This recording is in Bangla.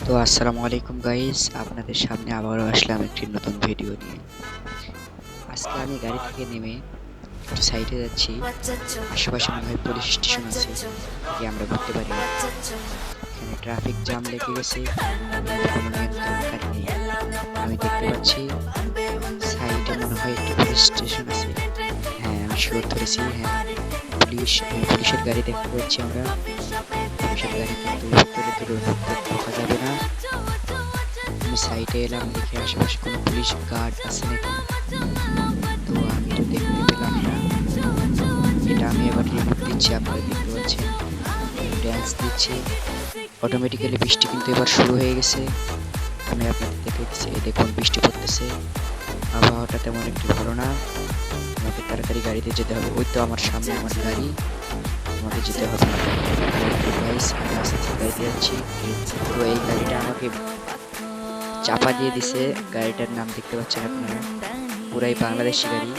তো আসসালামু আলাইকুম গাইস, আপনাদের সামনে আবারও আসলাম একটি নতুন ভিডিও নিয়ে। আজকে আমি গাড়ি থেকে নেমে একটু সাইডে যাচ্ছি। আশেপাশে মনে হয় পুলিশ স্টেশন আছে, এটি আমরা ঘুরতে পারি না। এখানে ট্রাফিক জ্যাম লেগে গেছে, কিন্তু কোনো নিয়ন্ত্রণকারী নেই। আমি দেখতে পাচ্ছি সাইডে মনে হয় একটি পুলিশ স্টেশন আছে। হ্যাঁ, আমি শিওর ধরেছি। হ্যাঁ, পুলিশের গাড়ি দেখতে পাচ্ছি আমরা। পুলিশের গাড়ি কিন্তু ভিতরে ঢোকা যাবে না। আমি সাইডে এলাম, দেখি আশেপাশে কোনো পুলিশ গার্ড আছে নাকি। তো আমি তো দেখতে পেলাম না। এটা আমি এবার রিমোট দিচ্ছি, আপনারা দেখতে পাচ্ছেন ড্যান্স দিচ্ছে। অটোমেটিক্যালি বৃষ্টি কিন্তু এবার শুরু হয়ে গেছে। আমি আপনাদের দেখাচ্ছি, এই দেখুন বৃষ্টি পড়তেছে। আবহাওয়াটা তেমন একটু ভালো না। আমাকে তাড়াতাড়ি গাড়িতে যেতে হবে। ওই তো আমার সামনে আমার গাড়ি, আমাকে যেতে হবে। গাইস, আমি আস্তে আস্তে গাড়িতে যাচ্ছি। তো এই গাড়িটা আমাকে চাপা দিয়ে দিছে। গাড়িটার নাম দেখতে পাচ্ছেন আপনারা, পুরাই বাংলাদেশি গাড়ি।